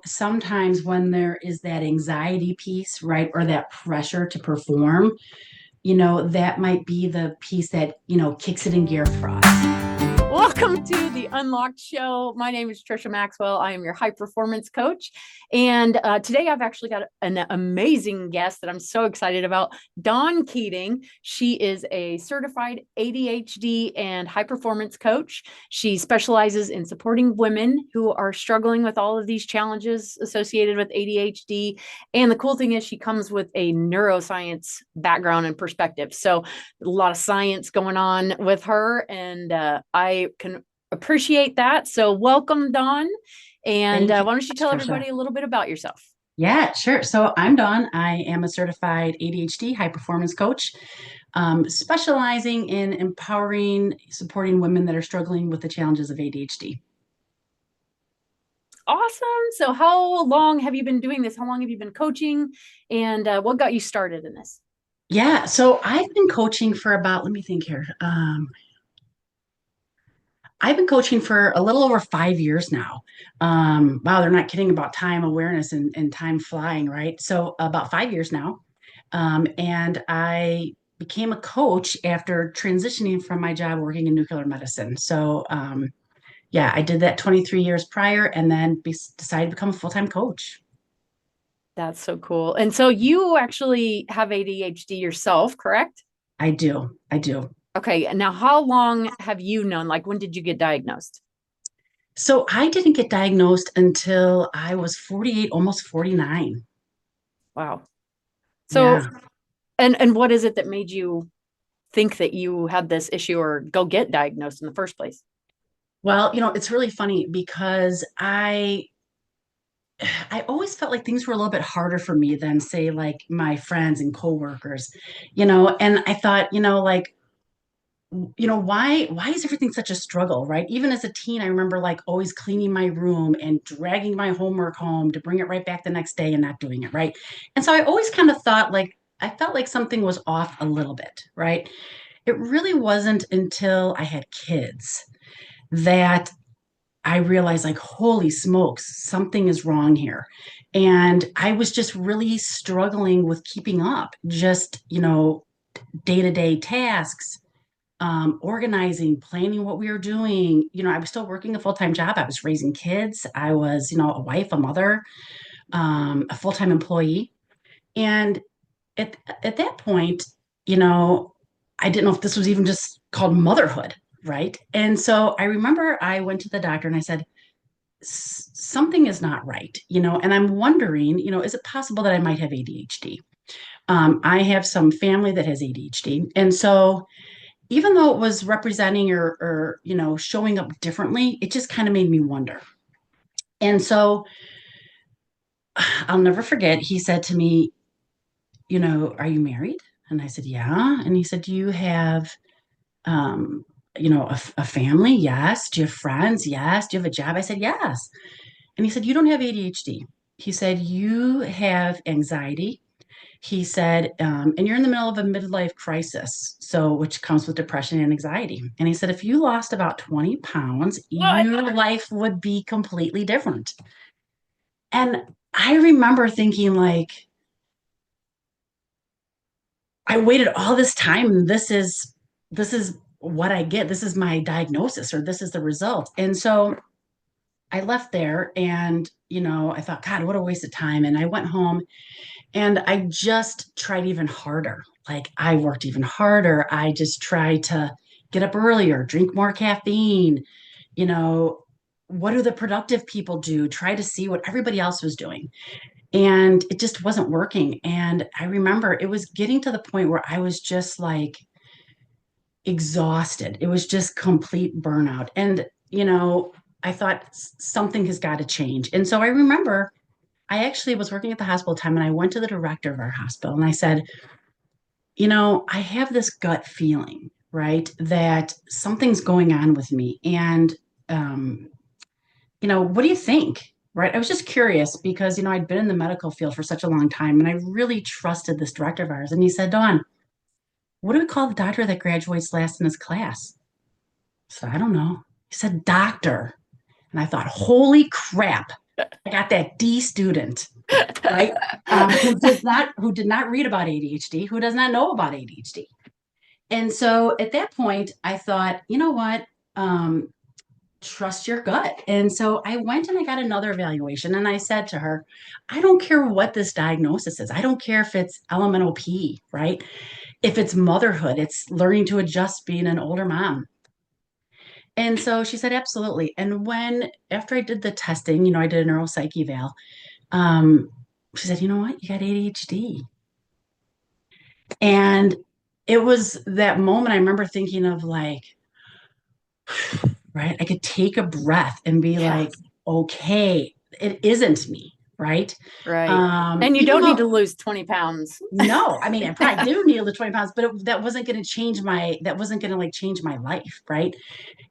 Sometimes when there is that anxiety piece, right, or that pressure to perform, that might be the piece that, kicks it in gear for us. Welcome to the Unlocked Show. My name is Trisha Maxwell. I am your high performance coach. And today I've actually got an amazing guest that I'm so excited about, Dawn Keating. She is a certified ADHD and high performance coach. She specializes in supporting women who are struggling with all of these challenges associated with ADHD. And the cool thing is, she comes with a neuroscience background and perspective. So, a lot of science going on with her, and I can appreciate that. So, welcome, Dawn. And Thank you why don't so you much, tell Trisha. everybody a little bit about yourself? Yeah, sure. So I'm Dawn. I am a certified ADHD high performance coach, specializing in empowering, supporting women that are struggling with the challenges of ADHD. Awesome. So, how long have you been doing this? How long have you been coaching? And what got you started in this? Yeah, so I've been coaching for about, let me think here. I've been coaching for a little over 5 years now. Wow, they're not kidding about time awareness and time flying, right? So about 5 years now. And I became a coach after transitioning from my job working in nuclear medicine. So yeah, I did that 23 years prior and then decided to become a full-time coach. That's so cool. And so, you actually have ADHD yourself, correct? I do. I do. Okay. And now, how long have you known? Like, when did you get diagnosed? So I didn't get diagnosed until I was 48, almost 49. Wow. So, Yeah. and what is it that made you think that you had this issue or go get diagnosed in the first place? Well, it's really funny because I always felt like things were a little bit harder for me than say like my friends and coworkers, and I thought, like, why is everything such a struggle, right? Even as a teen, I remember like always cleaning my room and dragging my homework home to bring it right back the next day and not doing it, right? And so I always kind of thought like I felt like something was off a little bit, right? It really wasn't until I had kids that I realized, like, holy smokes, something is wrong here. And I was just really struggling with keeping up, just, day to day tasks, organizing, planning what we were doing. I was still working a full time job. I was raising kids. I was, a wife, a mother, a full time employee. And at, at that point, you know, I didn't know if this was even just called motherhood. Right. And so I remember I went to the doctor and I said, something is not right, and I'm wondering, is it possible that I might have ADHD? I have some family that has ADHD. And so even though it was representing or showing up differently, it just kind of made me wonder. And so I'll never forget, he said to me, are you married? And I said, yeah. And he said, do you have, um, a family? Yes. Do you have friends? Yes. Do you have a job? I said, yes. And he said, you don't have ADHD. He said, you have anxiety. He said, and you're in the middle of a midlife crisis, so which comes with depression and anxiety. And he said, if you lost about 20 pounds, What? your life would be completely different. And I remember thinking, like, I waited all this time, and this is what I get. This is my diagnosis, or this is the result. And so I left there and, I thought, God, what a waste of time. And I went home and I just tried even harder. Like I worked even harder. I just tried to get up earlier, drink more caffeine. You know, what do the productive people do? Try to see what everybody else was doing. And it just wasn't working. And I remember it was getting to the point where I was just like exhausted. It was just complete burnout. And, I thought something has got to change. And so I remember I actually was working at the hospital time and I went to the director of our hospital and I said, I have this gut feeling, right, that something's going on with me. And, um, what do you think? Right. I was just curious because, I'd been in the medical field for such a long time and I really trusted this director of ours. And he said, Dawn, what do we call the doctor that graduates last in his class? So I don't know. He said, doctor. And I thought, holy crap. I got that D student, right? Who did not read about ADHD, who does not know about ADHD. And so at that point, I thought, you know what? Um, Trust your gut. And so I went and I got another evaluation and I said to her, I don't care what this diagnosis is. I don't care if it's elemental P, right? If it's motherhood, it's learning to adjust being an older mom. And so she said, absolutely. And after I did the testing, I did a neuropsych eval, um, she said, you know what? You got ADHD. And it was that moment I remember thinking of like, right? I could take a breath and be Yeah, like, okay, it isn't me, right? right. And you Even don't need though to lose 20 pounds. no, I mean, I probably do need the 20 pounds, but that wasn't going to change that wasn't going to like change my life, right?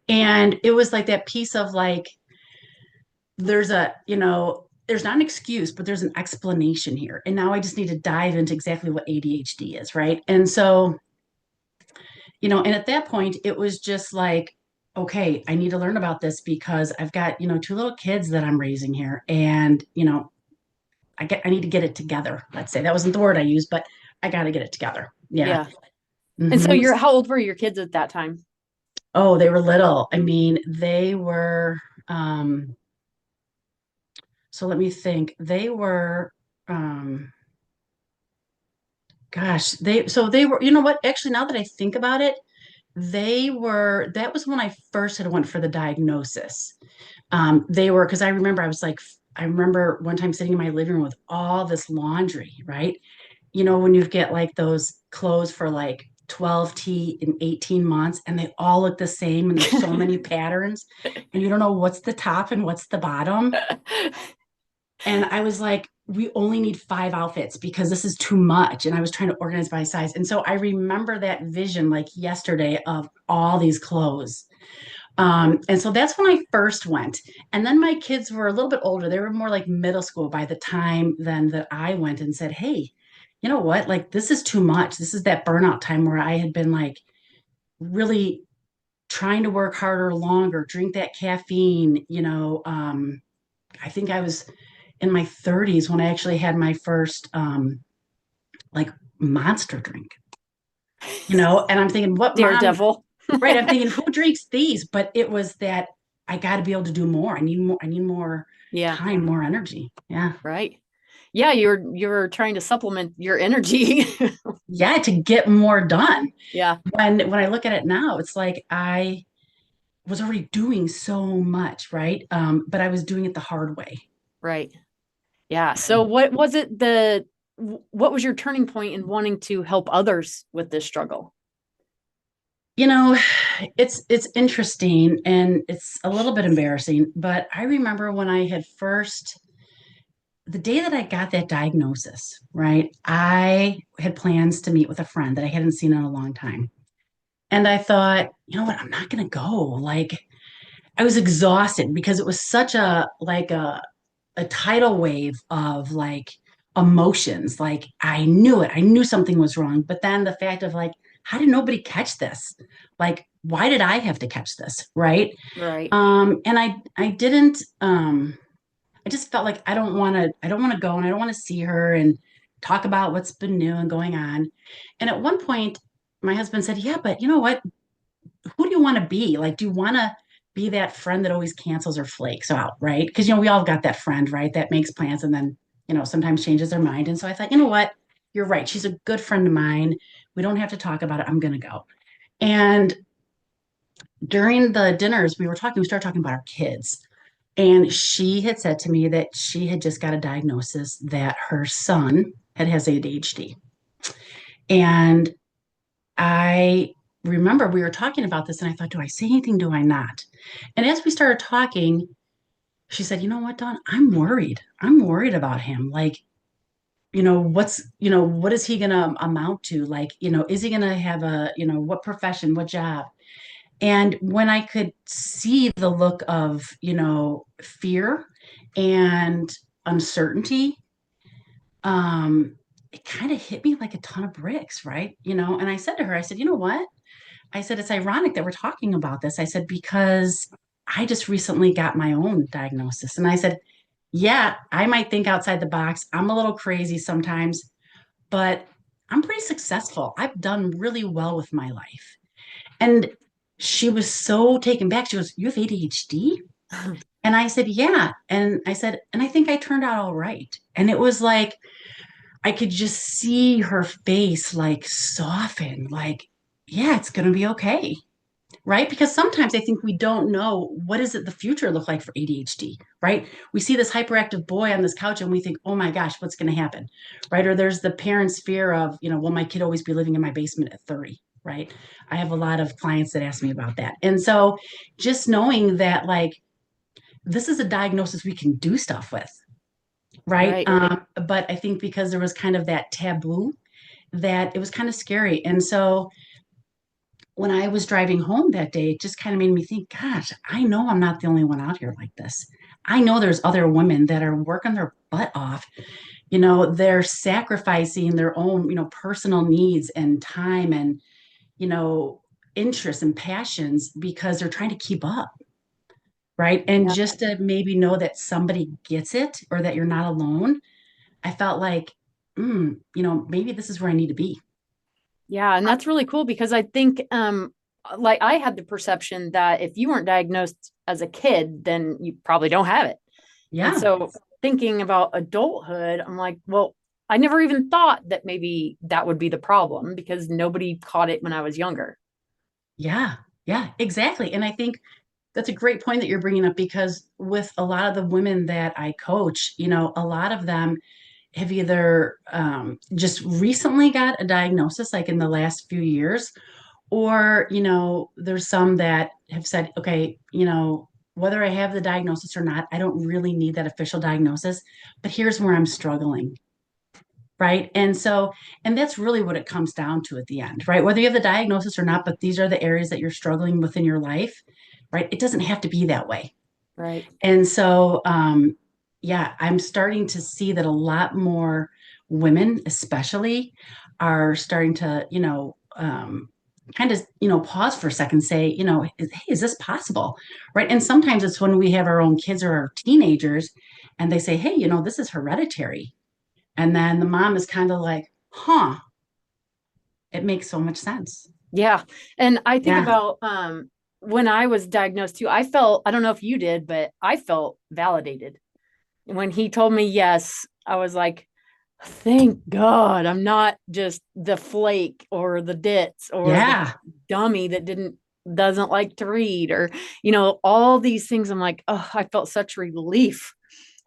And it was like that piece of like, there's not an excuse, but there's an explanation here. And now I just need to dive into exactly what ADHD is, right? And so, and at that point, it was just like, okay, I need to learn about this because I've got, two little kids that I'm raising here. And, I need to get it together. Let's say that wasn't the word I used, but I got to get it together. Yeah. Yeah. And so Hmm. how old were your kids at that time? Oh, they were little. I mean, they were, so let me think. They were, um, gosh, they were, you know what? Actually, now that I think about it, that was when I first had went for the diagnosis. Because I remember one time sitting in my living room with all this laundry, right? When you get like those clothes for like 12T in 18 months and they all look the same and there's so many patterns and you don't know what's the top and what's the bottom. And I was like, we only need 5 outfits because this is too much. And I was trying to organize by size. And so I remember that vision like yesterday of all these clothes. And so that's when I first went. And then my kids were a little bit older. They were more like middle school by the time then that I went and said, hey, you know what? Like, this is too much. This is that burnout time where I had been like really trying to work harder, longer, drink that caffeine. I think I was in my 30s when I actually had my first like monster drink, and I'm thinking, what mom, Daredevil. right? I'm thinking, who drinks these? But it was that I got to be able to do more. I need more Yeah, time, more energy. Yeah. right. Yeah, you're trying to supplement your energy. Yeah. To get more done. Yeah, When I look at it now, it's like I was already doing so much, right? But I was doing it the hard way. right. Yeah. So what was your turning point in wanting to help others with this struggle? You know, it's interesting and it's a little bit embarrassing, but I remember when I had first the day that I got that diagnosis, right? I had plans to meet with a friend that I hadn't seen in a long time. And I thought, you know what, I'm not going to go. Like I was exhausted because it was such a tidal wave of like emotions. Like I knew it. I knew something was wrong. But then the fact of like, how did nobody catch this? Like, why did I have to catch this? Right. Right. And I didn't I just felt like I don't want to go and I don't want to see her and talk about what's been new and going on. And at one point, my husband said, yeah, but you know what? Who do you want to be? Like, do you want to be that friend that always cancels or flakes out, right? Because we all got that friend, right? That makes plans and then, sometimes changes their mind. And so I thought, you know what? You're right. She's a good friend of mine. We don't have to talk about it. I'm gonna go. And during the dinners, we started talking about our kids. And she had said to me that she had just got a diagnosis that her son has ADHD. And I remember we were talking about this, and I thought, do I say anything? Do I not? And as we started talking, she said, you know what, Dawn, I'm worried. I'm worried about him. Like, what is he going to amount to? Like, is he going to have what profession, what job? And when I could see the look of, fear and uncertainty, it kind of hit me like a ton of bricks, right? And I said to her, I said, you know what? I said, it's ironic that we're talking about this. I said, because I just recently got my own diagnosis. And I said, yeah, I might think outside the box. I'm a little crazy sometimes, but I'm pretty successful. I've done really well with my life. And she was so taken back. She goes, "You have ADHD?" And I said, "Yeah." And I said, "And I think I turned out all right." And it was like, I could just see her face like soften, like, yeah, it's going to be okay. Right? Because sometimes I think we don't know what is it the future look like for ADHD, right? We see this hyperactive boy on this couch and we think, oh my gosh, what's going to happen, right? Or there's the parents' fear of, will my kid always be living in my basement at 30, right? I have a lot of clients that ask me about that. And so just knowing that, like, this is a diagnosis we can do stuff with, right? Right. But I think because there was kind of that taboo, that it was kind of scary. And so when I was driving home that day, it just kind of made me think, gosh, I know I'm not the only one out here like this. I know there's other women that are working their butt off. They're sacrificing their own, personal needs and time and, you know, interests and passions because they're trying to keep up. Right. And Yeah. just to maybe know that somebody gets it or that you're not alone, I felt like, maybe this is where I need to be. Yeah, and that's really cool because I think like I had the perception that if you weren't diagnosed as a kid, then you probably don't have it. And Yeah. so thinking about adulthood, I'm like, well, I never even thought that maybe that would be the problem because nobody caught it when I was younger. Yeah. Yeah, exactly. And I think that's a great point that you're bringing up because with a lot of the women that I coach, a lot of them have either just recently got a diagnosis, like in the last few years, or, there's some that have said, okay, whether I have the diagnosis or not, I don't really need that official diagnosis, but here's where I'm struggling. Right. And so, and that's really what it comes down to at the end, right? Whether you have the diagnosis or not, but these are the areas that you're struggling with in your life, right? It doesn't have to be that way. Right. And so, yeah, I'm starting to see that a lot more women, especially, are starting to, kind of, pause for a second, say, hey, is this possible? Right. And sometimes it's when we have our own kids or our teenagers and they say, hey, this is hereditary. And then the mom is kind of like, huh, it makes so much sense. Yeah. And I think Yeah. about when I was diagnosed too, I felt, I don't know if you did, but I felt validated. When he told me yes, I was like, thank God I'm not just the flake or the ditz or the Yeah. dummy that doesn't like to read or all these things. I'm like, oh, I felt such relief.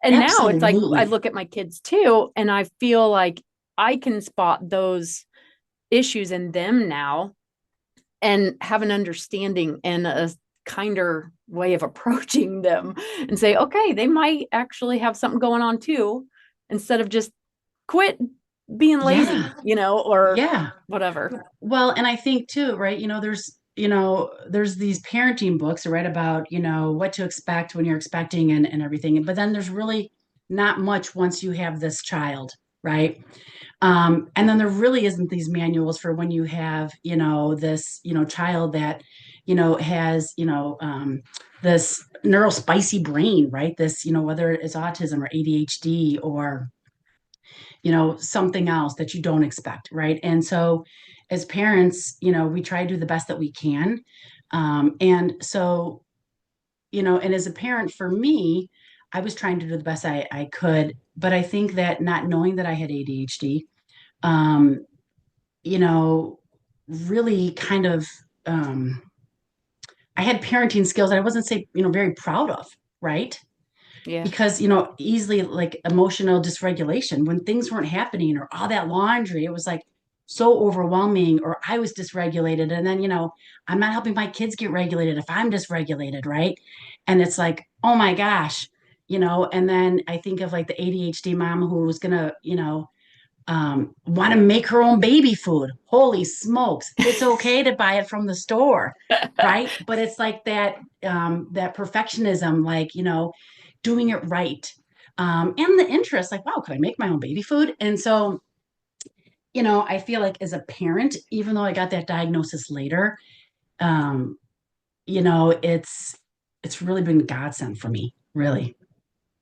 And now it's like I Absolutely. look at my kids too and I feel like I can spot those issues in them now and have an understanding and a kinder way of approaching them and say, okay, they might actually have something going on too, instead of just quit being lazy, Yeah. or Yeah. whatever. Well, and I think too, right? There's these parenting books, right, about, what to expect when you're expecting and everything. But then there's really not much once you have this child, right? And then there really isn't these manuals for when you have, this, child that, has, this neurospicy brain, right? This, whether it's autism or ADHD or, something else that you don't expect, right? And so as parents, we try to do the best that we can. And so, and as a parent for me, I was trying to do the best I could, but I think that not knowing that I had ADHD, um, you know, really kind of, um, I had parenting skills that I wasn't say, very proud of, right? Yeah. Because, easily like emotional dysregulation when things weren't happening or all that laundry, it was like so overwhelming, or I was dysregulated. And then, I'm not helping my kids get regulated if I'm dysregulated, right? And it's like, oh my gosh, and then I think of like the ADHD mom who's gonna, want to make her own baby food. Holy smokes. It's okay to buy it from the store, right? But it's like that perfectionism, like, doing it right. And the interest, like, wow, could I make my own baby food? And so, I feel like as a parent, even though I got that diagnosis later, um, it's really been godsend for me, really.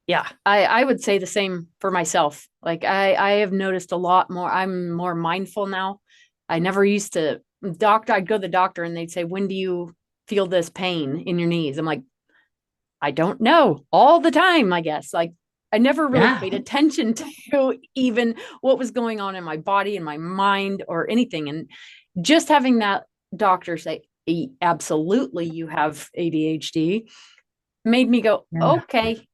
Yeah, I would say the same for myself. Like I have noticed a lot more. I'm more mindful now. I never used to I'd go to the doctor and they'd say, "When do you feel this pain in your knees?" I'm like, I don't know. All the time, I guess. Like I never really Yeah. paid attention to even what was going on in my body and my mind or anything. And just having that doctor say, absolutely, you have ADHD, made me go, Yeah. okay,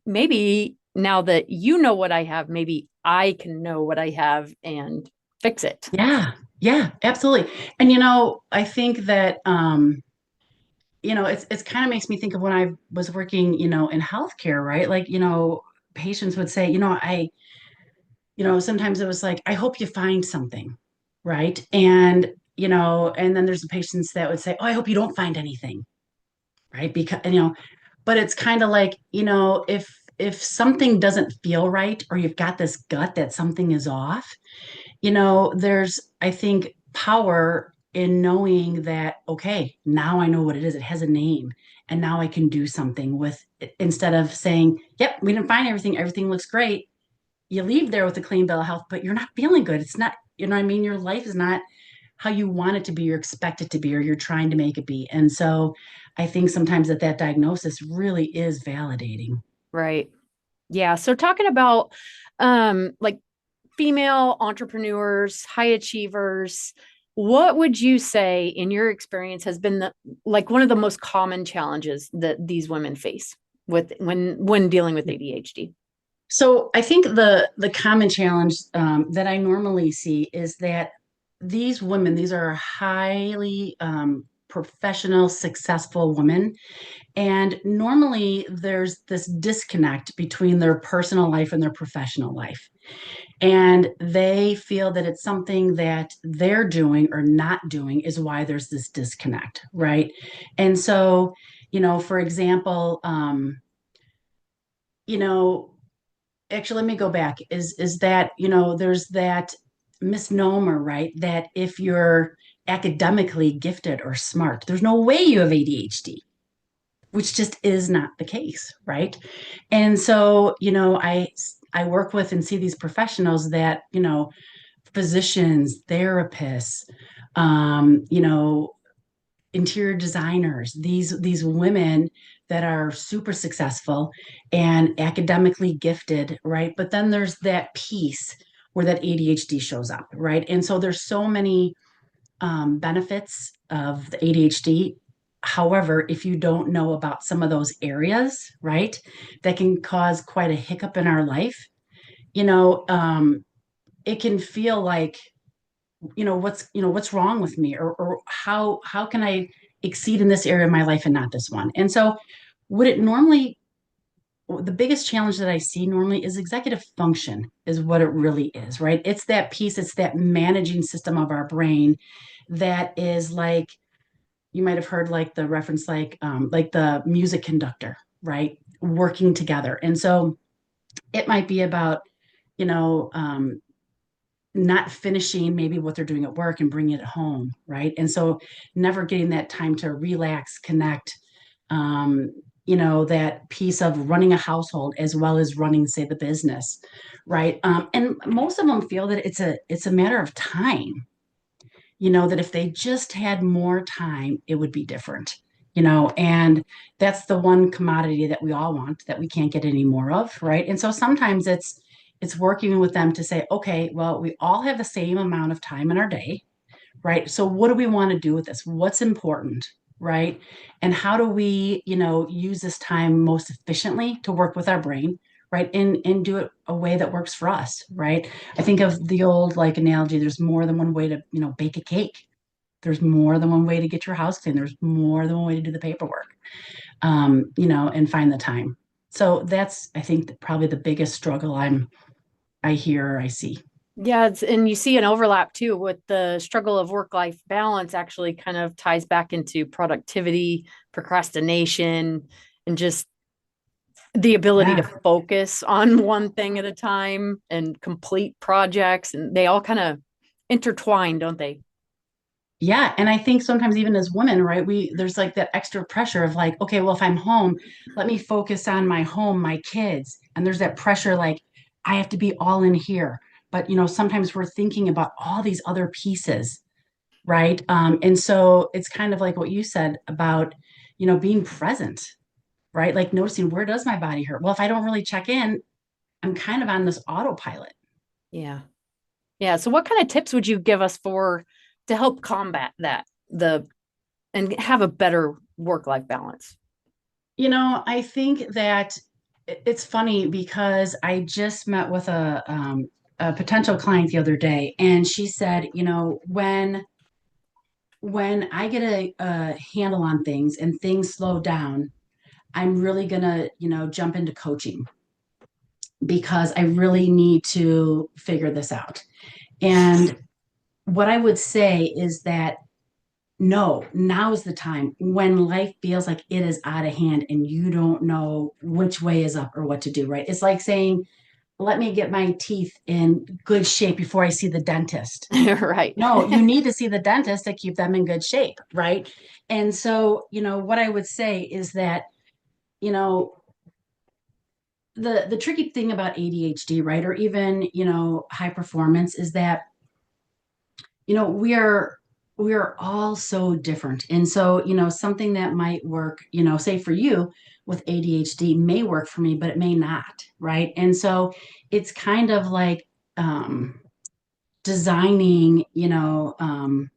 maybe now that you know what I have, maybe I can know what I have and fix it. Yeah. Yeah, absolutely. And I think that it's kind of makes me think of when I was working, in healthcare, right? Like, patients would say, sometimes it was like, I hope you find something, right? And then there's the patients that would say, oh, I hope you don't find anything, right? Because, but it's kind of like, if something doesn't feel right or you've got this gut that something is off, there's, I think, power in knowing that, okay, now I know what it is. It has a name. And now I can do something with it instead of saying, yep, we didn't find everything. Everything looks great. You leave there with a clean bill of health, but you're not feeling good. It's not, what I mean? Your life is not how you want it to be or expect it to be, or you're trying to make it be. And so I think sometimes that diagnosis really is validating. Right. Yeah. So talking about like female entrepreneurs, high achievers, what would you say in your experience has been like one of the most common challenges that these women face with when dealing with ADHD? So I think the common challenge that I normally see is that these women, these are highly professional, successful women, and normally there's this disconnect between their personal life and their professional life. And they feel that it's something that they're doing or not doing is why there's this disconnect, right? And so, for example, you know, actually let me go back is that there's that misnomer, right, that if you're academically gifted or smart there's no way you have ADHD, which just is not the case, right? And so I work with and see these professionals that physicians, therapists, um, you know interior designers, these women that are super successful and academically gifted, right? But then there's that piece where that ADHD shows up, right? And so there's so many benefits of the ADHD. However, if you don't know about some of those areas, right, that can cause quite a hiccup in our life, you know, um, it can feel like what's wrong with me, or how can I exceed in this area of my life and not this one. And so would it normally the biggest challenge that I see normally is executive function is what it really is, right? It's that piece, it's that managing system of our brain that is like, you might have heard like the reference, like the music conductor, right, working together. And so it might be about you know not finishing maybe what they're doing at work and bringing it home, right? And so never getting that time to relax, connect, um, that piece of running a household as well as running, say, the business, right? And most of them feel that it's a matter of time, that if they just had more time, it would be different, and that's the one commodity that we all want that we can't get any more of, right? And so sometimes it's working with them to say, okay, well, we all have the same amount of time in our day, right? So what do we want to do with this? What's important, right? And how do we, use this time most efficiently to work with our brain, right? And do it a way that works for us, right? I think of the old like analogy, there's more than one way to, bake a cake. There's more than one way to get your house clean. There's more than one way to do the paperwork, and find the time. So that's, I think, probably the biggest struggle I hear or I see. Yeah, and you see an overlap too with the struggle of work-life balance actually kind of ties back into productivity, procrastination, and just the ability to Yeah. focus on one thing at a time and complete projects. And they all kind of intertwine, don't they? Yeah, and I think sometimes even as women, right, we there's like that extra pressure of like, okay, well, if I'm home, let me focus on my home, my kids. And there's that pressure like I have to be all in here. But sometimes we're thinking about all these other pieces, right? And so it's kind of like what you said about, being present, right? Like noticing where does my body hurt? Well, if I don't really check in, I'm kind of on this autopilot. Yeah. Yeah. So what kind of tips would you give us for to help combat that the and have a better work-life balance? I think that it's funny because I just met with a potential client the other day, and she said, when I get a handle on things and things slow down, I'm really gonna, jump into coaching because I really need to figure this out. And what I would say is that no, now is the time when life feels like it is out of hand and you don't know which way is up or what to do, right? It's like saying, let me get my teeth in good shape before I see the dentist. Right. No, you need to see the dentist to keep them in good shape, right? And so, what I would say is that, you know, the tricky thing about ADHD, right, or even, high performance is that we are all so different. And so, something that might work, say for you with ADHD may work for me, but it may not, right? And so it's kind of like designing, kind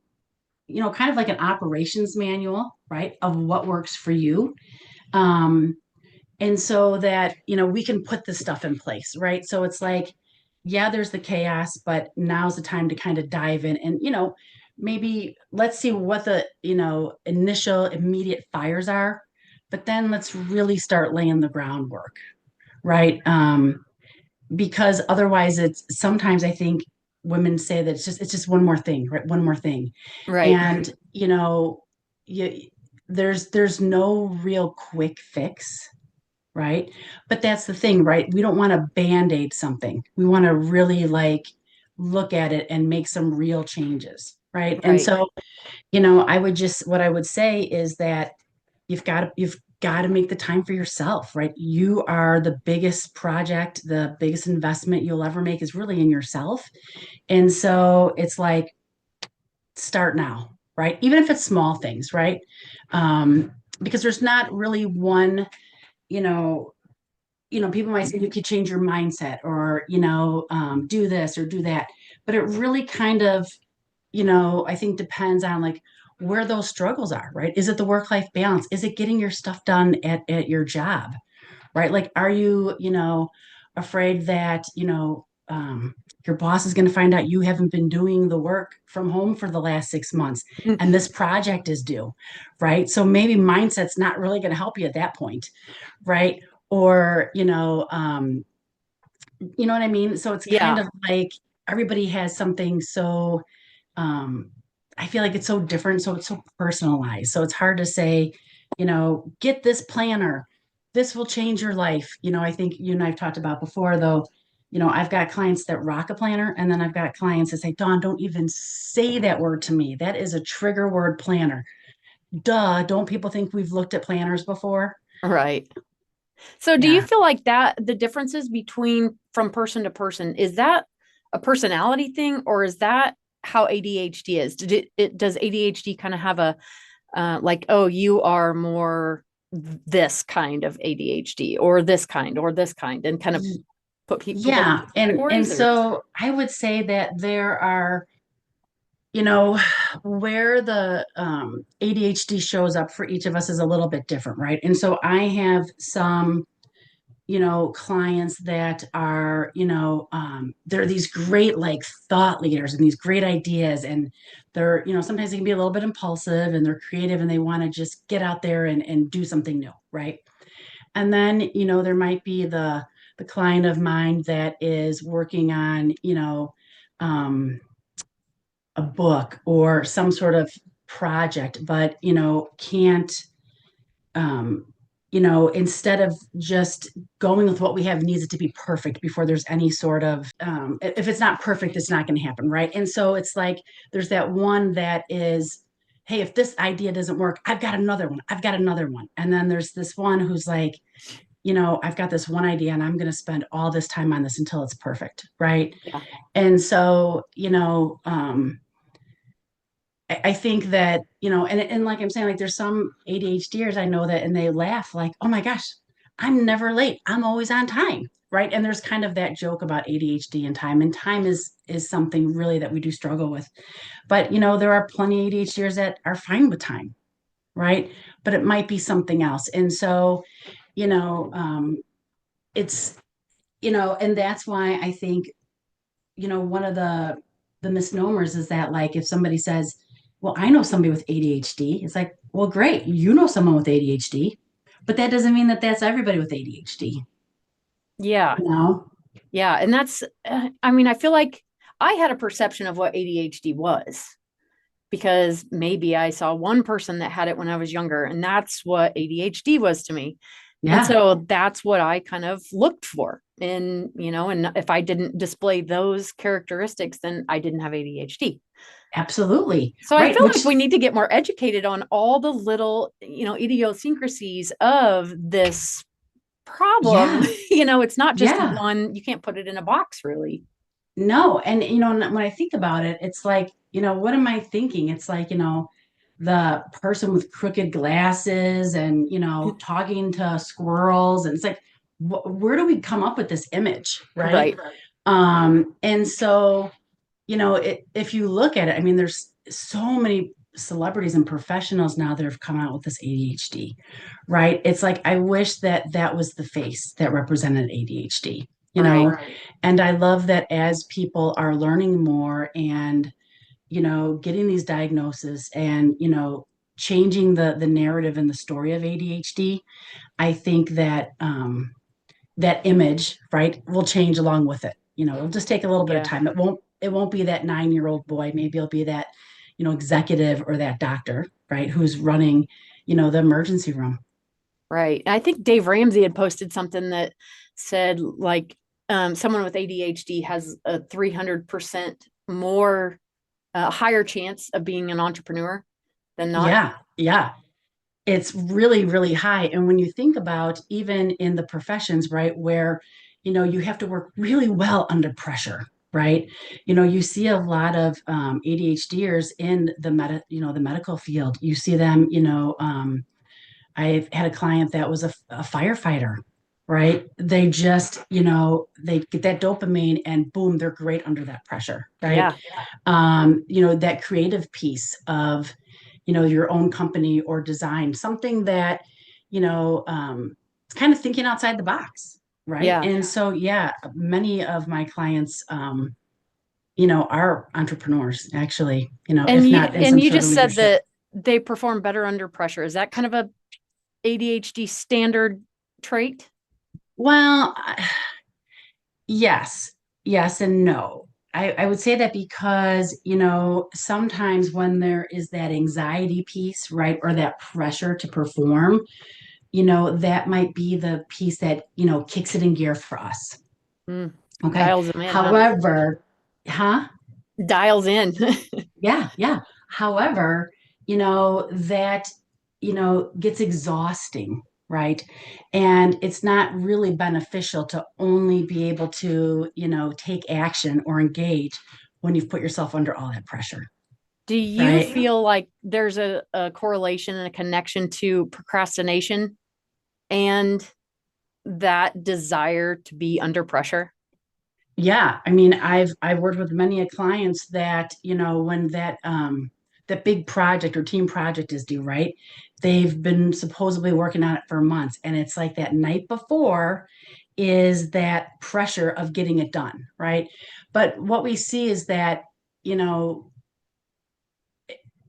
of like an operations manual, right, of what works for you. Um, and so that we can put this stuff in place, right? So it's like, yeah, there's the chaos, but now's the time to kind of dive in and maybe let's see what the initial immediate fires are, but then let's really start laying the groundwork, right? Because otherwise it's sometimes I think women say that it's just one more thing, right? One more thing. Right. And you there's no real quick fix, right? But that's the thing, right? We don't want to band-aid something. We want to really like look at it and make some real changes, right? And Right. so, what I would say is that you've got to make the time for yourself, right? You are the biggest project, the biggest investment you'll ever make is really in yourself. And so it's like start now, right? Even if it's small things, right? Because there's not really one, you know, people might say you could change your mindset or, do this or do that. But it really kind of, I think depends on like where those struggles are, right? Is it the work-life balance? Is it getting your stuff done at your job, right? Like, are you, afraid that, your boss is going to find out you haven't been doing the work from home for the last 6 months and this project is due, right? So maybe mindset's not really going to help you at that point, right? Or you know what I mean? So it's kind Yeah. of like everybody has something so um I feel like it's so different, so it's so personalized. So it's hard to say, get this planner. This will change your life. I think you and I've talked about before though, I've got clients that rock a planner and then I've got clients that say, Dawn, don't even say that word to me. That is a trigger word, planner. Duh, don't people think we've looked at planners before? Right. So do you Yeah. feel like that the differences between from person to person, is that a personality thing or is that how ADHD is? Does ADHD kind of have a like, oh, you are more this kind of ADHD or this kind and kind of put people in Yeah, and categories or so I would say that there are, where the ADHD shows up for each of us is a little bit different, right? And so I have some, clients that are, they're these great like thought leaders and these great ideas, and they're, sometimes they can be a little bit impulsive and they're creative and they want to just get out there and do something new, right? And then, there might be the client of mine that is working on, a book or some sort of project, but, can't, um, instead of just going with what we have needs it to be perfect before there's any sort of, if it's not perfect, it's not going to happen. Right. And so it's like, there's that one that is, hey, if this idea doesn't work, I've got another one. I've got another one. And then there's this one who's like, I've got this one idea and I'm going to spend all this time on this until it's perfect. Right. Yeah. And so, I think that, and like I'm saying, like there's some ADHDers I know that, and they laugh like, oh my gosh, I'm never late. I'm always on time. Right. And there's kind of that joke about ADHD and time is something really that we do struggle with. But, there are plenty of ADHDers that are fine with time. Right. But it might be something else. And so, you know, it's, and that's why I think, one of the misnomers is that, like, if somebody says, well, I know somebody with ADHD, it's like, well, great, you know someone with ADHD, but that doesn't mean that that's everybody with ADHD. Yeah. you know Yeah. And that's, I mean, I feel like I had a perception of what ADHD was because maybe I saw one person that had it when I was younger, and that's what ADHD was to me. And yeah, so that's what I kind of looked for. And if I didn't display those characteristics, then I didn't have ADHD. absolutely, So I right, feel like which, we need to get more educated on all the little, idiosyncrasies of this problem. yeah, It's not just yeah, one, you can't put it in a box really. no. And when I think about it, it's like, what am I thinking? It's like, the person with crooked glasses and, talking to squirrels, and it's like, where do we come up with this image, right? Right. And so, if you look at it, I mean, there's so many celebrities and professionals now that have come out with this ADHD, right? It's like, I wish that that was the face that represented ADHD, Right. and I love that as people are learning more and, getting these diagnoses and, changing the narrative and the story of ADHD, I think that that image, right, will change along with it. It'll just take a little bit of Yeah. time. It won't be that 9-year-old boy. Maybe it'll be that, executive or that doctor, right, who's running, the emergency room. Right. I think Dave Ramsey had posted something that said like someone with ADHD has a 300% more higher chance of being an entrepreneur than not. Yeah, yeah. It's really, really high. And when you think about even in the professions, right, where, you have to work really well under pressure, right? You see a lot of ADHDers in the medical field. You see them, I've had a client that was a firefighter, right? They just, they get that dopamine and boom, they're great under that pressure, right? Yeah. That creative piece of, your own company or design, something that, it's kind of thinking outside the box, right? Yeah. And so, yeah, many of my clients, are entrepreneurs, actually, And if you not in and some you sort of just said leadership. that they perform better under pressure. Is that kind of a ADHD standard trait? Well, yes, yes, and no. I would say that because, sometimes when there is that anxiety piece, right, or that pressure to perform, that might be the piece that, kicks it in gear for us. Mm, Okay. dials them in, huh? However, huh? Dials in. Yeah, yeah. However, that, gets exhausting, right? And it's not really beneficial to only be able to, take action or engage when you've put yourself under all that pressure, Do you right? feel like there's a correlation and a connection to procrastination and that desire to be under pressure? Yeah, I mean, I've worked with many clients that, when that big project or team project is due, right? They've been supposedly working on it for months, and it's like that night before is that pressure of getting it done, right? But what we see is that, you know,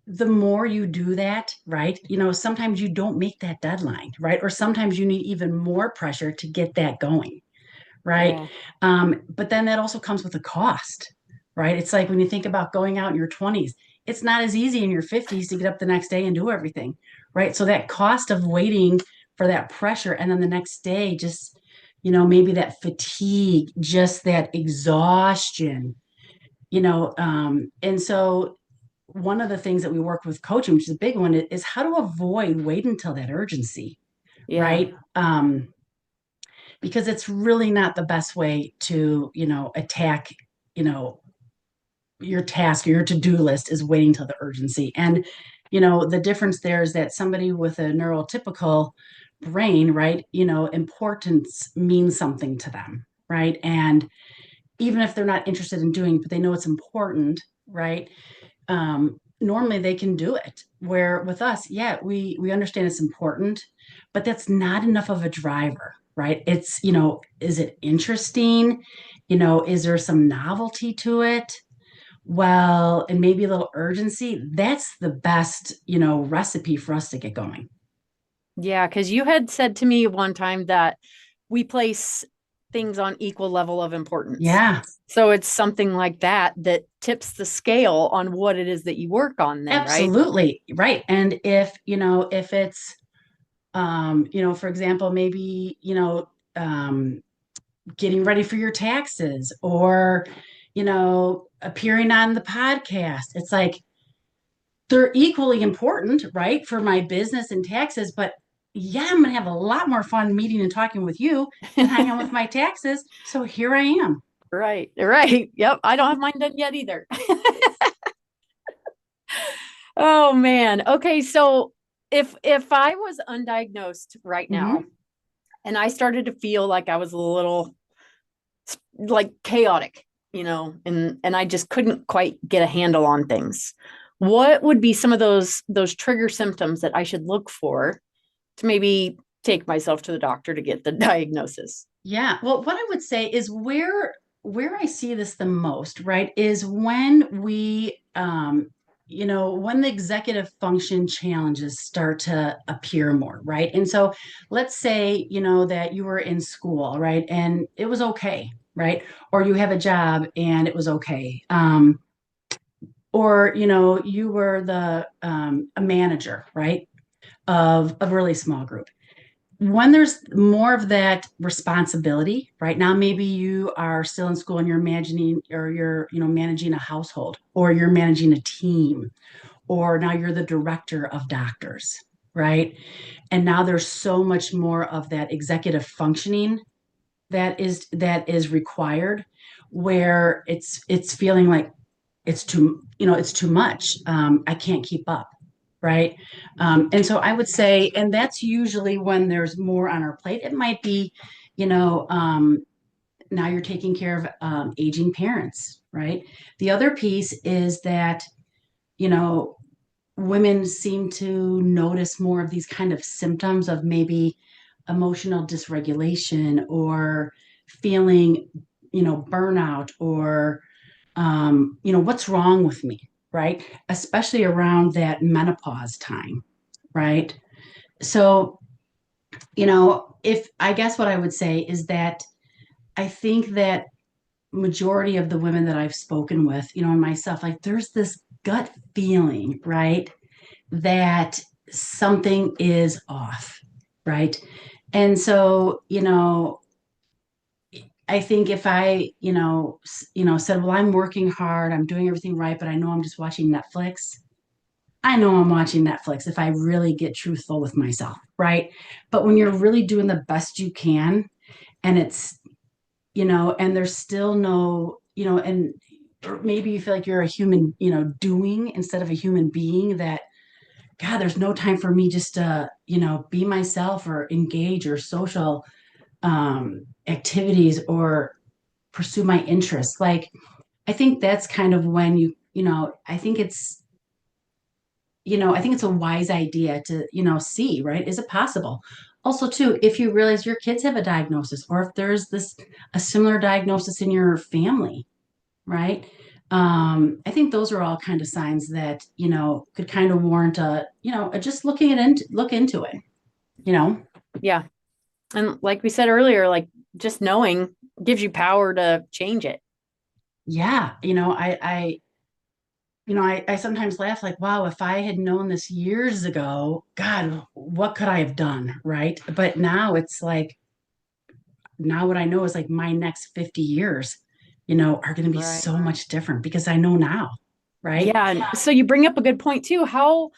the more you do that, right? Sometimes you don't make that deadline, right? Or sometimes you need even more pressure to get that going, right? Yeah. But then that also comes with a cost, right? It's like when you think about going out in your 20s, it's not as easy in your 50s to get up the next day and do everything, right? So that cost of waiting for that pressure. And then the next day, just, maybe that fatigue, just that exhaustion, and so one of the things that we work with coaching, which is a big one, is how to avoid waiting until that urgency, Yeah. right? Because it's really not the best way to, attack, you know, your task or your to-do list is waiting till the urgency. And, the difference there is that somebody with a neurotypical brain, right, importance means something to them, right? And even if they're not interested in doing, but they know it's important, right? Normally they can do it. Where with us, yeah, we understand it's important, but that's not enough of a driver, right? It's, is it interesting? Is there some novelty to it? Well, and maybe a little urgency. That's the best, recipe for us to get going. Yeah, because you had said to me one time that we place things on equal level of importance. Yeah, So it's something like that that tips the scale on what it is that you work on then, right? absolutely. Right. And if it's for example, maybe, getting ready for your taxes or, appearing on the podcast. It's like they're equally important, right, for my business and taxes. But yeah, I'm going to have a lot more fun meeting and talking with you than I am with my taxes. So here I am. Right, right. Yep. I don't have mine done yet either. Oh man. Okay, so if I was undiagnosed right now Hmm. and I started to feel like I was a little like chaotic, and I just couldn't quite get a handle on things. What would be some of those trigger symptoms that I should look for to maybe take myself to the doctor to get the diagnosis? Yeah. Well, what I would say is where I see this the most, right, is when when the executive function challenges start to appear more, right? And so let's say, that you were in school, right, and it was okay, right? Or you have a job and it was okay. Or, you were a manager, right, of a really small group when there's more of that responsibility right now, maybe you are still in school and you're imagining or you're managing a household or you're managing a team or now you're the director of doctors, right? And now there's so much more of that executive functioning that is required where it's feeling like it's too much. I can't keep up, right? And so I would say, and that's usually when there's more on our plate. It might be, you know, um, now you're taking care of aging parents, right? The other piece is that, you know, women seem to notice more of these kind of symptoms of maybe emotional dysregulation or feeling, burnout or what's wrong with me, right? Especially around that menopause time, right? So, if I guess what I would say is that I think that majority of the women that I've spoken with, and myself, like there's this gut feeling, right? That something is off, right? And so, I think if I, said, well, I'm working hard, I'm doing everything right, but I know I'm just watching Netflix. I know I'm watching Netflix if I really get truthful with myself, right? But when you're really doing the best you can and it's, and there's still no, and or maybe you feel like you're a human, doing instead of a human being that, God, there's no time for me just to, be myself or engage or social activities or pursue my interests. Like, I think that's kind of when I think it's a wise idea to, see, right? Is it possible? Also, too, if you realize your kids have a diagnosis or if there's a similar diagnosis in your family, right? I think those are all kind of signs that, could kind of warrant just look into it, you know? Yeah. And like we said earlier, like just knowing gives you power to change it. Yeah. I sometimes laugh like, wow, if I had known this years ago, God, what could I have done? Right. But now it's like, now what I know is like my next 50 years, are going to be Right. so much different because I know now. Right. Yeah. And so you bring up a good point too. How,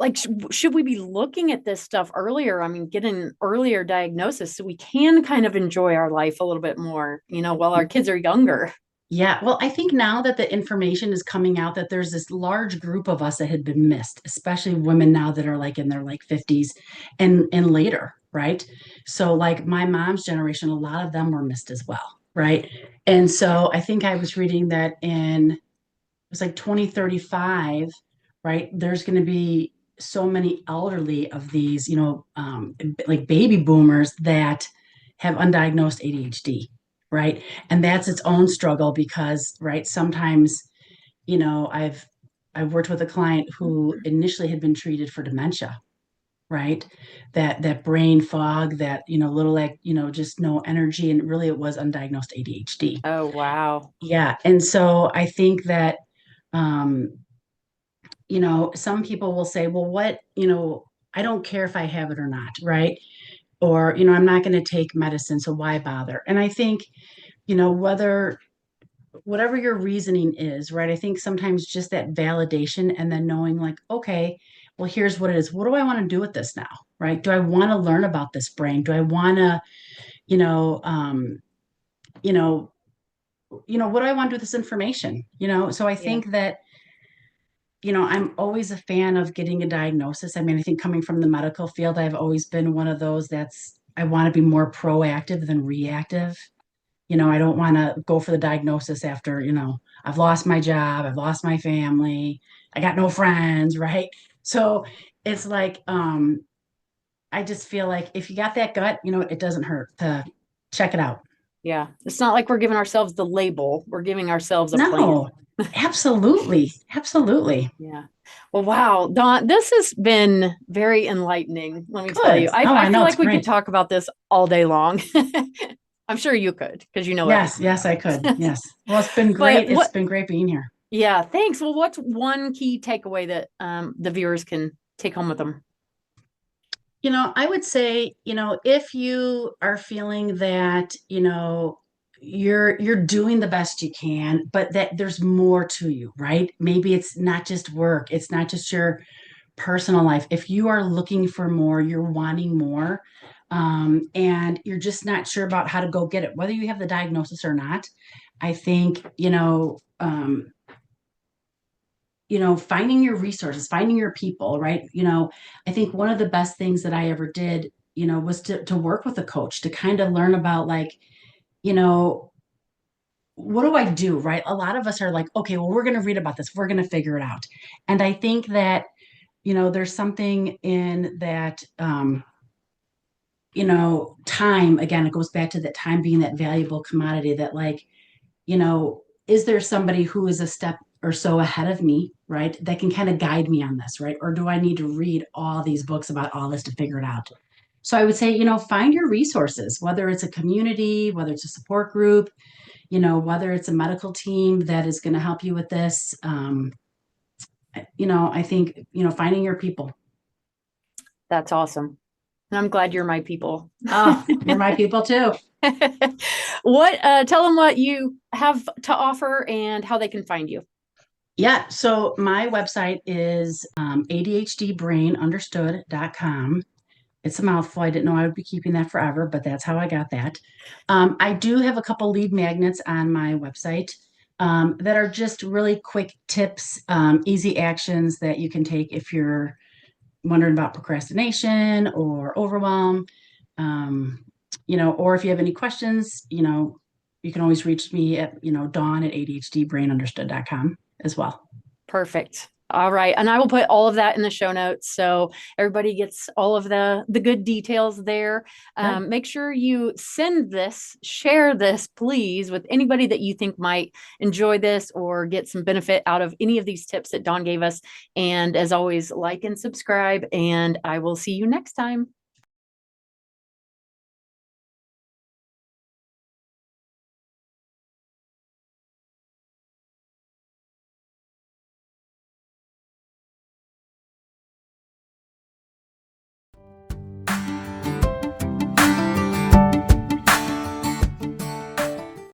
like, should we be looking at this stuff earlier? I mean, get an earlier diagnosis so we can kind of enjoy our life a little bit more, while our kids are younger. Yeah, well, I think now that the information is coming out that there's this large group of us that had been missed, especially women now that are like in their like 50s and later, right? So like my mom's generation, a lot of them were missed as well, right? And so I think I was reading that in it was like 2035, right? There's going to be so many elderly of these, like baby boomers that have undiagnosed ADHD, right? And that's its own struggle because, right, sometimes, I've worked with a client who initially had been treated for dementia, right? That brain fog, that, little like, just no energy, and really it was undiagnosed ADHD. Oh, wow. Yeah. And so I think that um, some people will say, well, I don't care if I have it or not, right? Or, I'm not going to take medicine, so why bother? And I think, whatever your reasoning is, right? I think sometimes just that validation and then knowing, like, okay, well, here's what it is. What do I want to do with this now? Right? Do I want to learn about this brain? Do I want to, you know, um, you know, what do I want to do with this information? So I Yeah. think that I'm always a fan of getting a diagnosis. I mean, I think coming from the medical field, I've always been one of those I want to be more proactive than reactive. I don't want to go for the diagnosis after, I've lost my job, I've lost my family, I got no friends, right? So it's like, I just feel like if you got that gut, it doesn't hurt to check it out. Yeah. It's not like we're giving ourselves the label, we're giving ourselves a plan. No, absolutely. Absolutely. Yeah. Well, wow, Dawn, this has been very enlightening. Let me tell Good. you, I, Oh, I I feel know. It's like we could great. talk about this all day long. I'm sure you could because you know Yes. everything Yes, I about could. this. Yes. Well, it's been But great. It's what, been great being here. yeah, thanks. Well, what's one key takeaway that the viewers can take home with them? I would say, if you are feeling that, you're doing the best you can, but that there's more to you, right? Maybe it's not just work, it's not just your personal life. If you are looking for more, you're wanting more, and you're just not sure about how to go get it, whether you have the diagnosis or not, I think, finding your resources, finding your people, right? I think one of the best things that I ever did, was to work with a coach to kind of learn about, like, you know, what do I do, right? A lot of us are like, okay, well, we're going to read about this, we're going to figure it out. And I think that, there's something in that, time, again, it goes back to that time being that valuable commodity that, like, is there somebody who is a step or so ahead of me, right? That can kind of guide me on this, right? Or do I need to read all these books about all this to figure it out? So I would say, find your resources, whether it's a community, whether it's a support group, whether it's a medical team that is going to help you with this. I think, finding your people. That's awesome. And I'm glad you're my people. Oh, you're my people too. What tell them what you have to offer and how they can find you. Yeah. So my website is ADHDbrainunderstood.com. It's a mouthful. I didn't know I would be keeping that forever, but that's how I got that. I do have a couple lead magnets on my website that are just really quick tips, easy actions that you can take if you're wondering about procrastination or overwhelm. Um, or if you have any questions, you can always reach me at, Dawn at ADHDbrainunderstood.com as well. Perfect. All right. And I will put all of that in the show notes so everybody gets all of the good details there. Good. Make sure you send this, share this, please, with anybody that you think might enjoy this or get some benefit out of any of these tips that Dawn gave us. And as always, like and subscribe, and I will see you next time.